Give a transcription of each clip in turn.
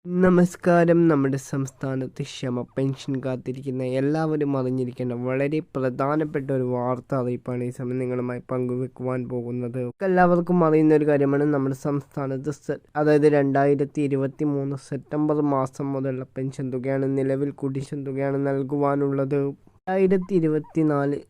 നമസ്കാരം. നമ്മുടെ സംസ്ഥാനത്ത് ക്ഷമ പെൻഷൻ കാത്തിരിക്കുന്ന എല്ലാവരും അറിഞ്ഞിരിക്കേണ്ട വളരെ പ്രധാനപ്പെട്ട ഒരു വാർത്ത അറിയിപ്പാണ് ഈ സമയം നിങ്ങളുമായി പങ്കുവെക്കുവാൻ പോകുന്നത്. എല്ലാവർക്കും അറിയുന്ന ഒരു കാര്യമാണ്, നമ്മുടെ സംസ്ഥാനത്ത് അതായത് 2023 സെപ്റ്റംബർ മാസം മുതലുള്ള പെൻഷൻ തുകയാണ്, നിലവിൽ കുടിശ്ശിക തുകയാണ് നൽകുവാനുള്ളത്. 2024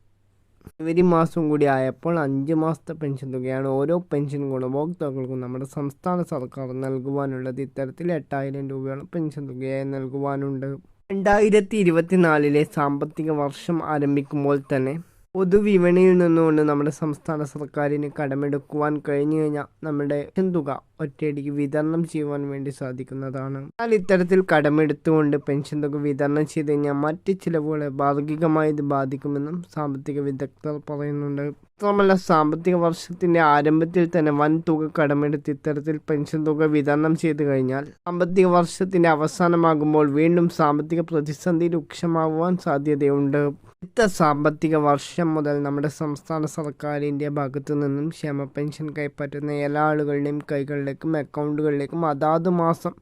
ജനുവരി മാസം കൂടി ആയപ്പോൾ 5 മാസത്തെ പെൻഷൻ തുകയാണ് ഓരോ പെൻഷൻ ഗുണഭോക്താക്കൾക്കും നമ്മുടെ സംസ്ഥാന സർക്കാർ നൽകുവാനുള്ളത്. ഇത്തരത്തിൽ 8,000 രൂപയോളം പെൻഷൻ തുകയായി നൽകുവാനുണ്ട്. 2024 സാമ്പത്തിക വർഷം ആരംഭിക്കുമ്പോൾ തന്നെ പൊതുവിപണിയിൽ നിന്നുകൊണ്ട് നമ്മുടെ സംസ്ഥാന സർക്കാരിന് കടമെടുക്കുവാൻ കഴിഞ്ഞു കഴിഞ്ഞാൽ നമ്മുടെ പെൻഷൻ തുക ഒറ്റയടിക്ക് വിതരണം ചെയ്യുവാൻ വേണ്ടി സാധിക്കുന്നതാണ്. എന്നാൽ ഇത്തരത്തിൽ കടമെടുത്തുകൊണ്ട് പെൻഷൻ തുക വിതരണം ചെയ്ത് കഴിഞ്ഞാൽ മറ്റ് ചിലവുകളെ ഭാഗികമായി ഇത് ബാധിക്കുമെന്നും സാമ്പത്തിക വിദഗ്ധർ പറയുന്നുണ്ട്. മാത്രമല്ല, സാമ്പത്തിക വർഷത്തിന്റെ ആരംഭത്തിൽ തന്നെ വൻ തുക കടമെടുത്ത് ഇത്തരത്തിൽ പെൻഷൻ തുക വിതരണം ചെയ്തു കഴിഞ്ഞാൽ സാമ്പത്തിക വർഷത്തിന്റെ അവസാനമാകുമ്പോൾ വീണ്ടും സാമ്പത്തിക പ്രതിസന്ധി രൂക്ഷമാകുവാൻ സാധ്യതയുണ്ട്. അടുത്ത സാമ്പത്തിക വർഷം മുതൽ നമ്മുടെ സംസ്ഥാന സർക്കാരിൻ്റെ ഭാഗത്തു നിന്നും ക്ഷേമ പെൻഷൻ കൈപ്പറ്റുന്ന എല്ലാ ആളുകളുടെയും കൈകളിലേക്കും അക്കൗണ്ടുകളിലേക്കും അതാത് മാസം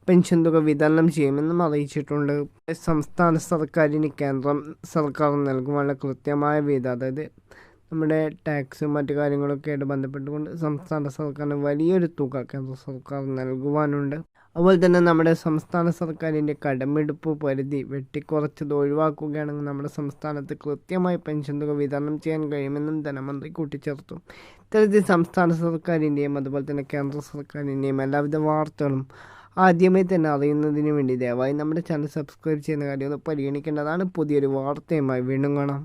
പെൻഷൻ തുക വിതരണം ചെയ്യുമെന്നും അറിയിച്ചിട്ടുണ്ട്. സംസ്ഥാന സർക്കാരിന് കേന്ദ്ര സർക്കാർ നൽകുവാനുള്ള കൃത്യമായ വിധ, അതായത് നമ്മുടെ ടാക്സ് മറ്റു കാര്യങ്ങളൊക്കെ ആയിട്ട് ബന്ധപ്പെട്ടുകൊണ്ട് സംസ്ഥാന സർക്കാരിന് വലിയൊരു തുക കേന്ദ്ര സർക്കാർ നൽകുവാനുണ്ട്. അതുപോലെ തന്നെ നമ്മുടെ സംസ്ഥാന സർക്കാരിൻ്റെ കടമെടുപ്പ് പരിധി വെട്ടിക്കുറച്ചത് ഒഴിവാക്കുകയാണെങ്കിൽ നമ്മുടെ സംസ്ഥാനത്ത് കൃത്യമായി പെൻഷൻ തുക വിതരണം ചെയ്യാൻ കഴിയുമെന്നും ധനമന്ത്രി കൂട്ടിച്ചേർത്തു. ഇത്തരത്തിൽ സംസ്ഥാന സർക്കാരിൻ്റെയും അതുപോലെ തന്നെ കേന്ദ്ര സർക്കാരിൻ്റെയും എല്ലാവിധ വാർത്തകളും ആദ്യമേ തന്നെ അറിയുന്നതിന് വേണ്ടി ദയവായി നമ്മുടെ ചാനൽ സബ്സ്ക്രൈബ് ചെയ്യുന്ന കാര്യം ഒന്ന് പരിഗണിക്കേണ്ടതാണ്. പുതിയൊരു വാർത്തയുമായി വീണ്ടും കാണാം.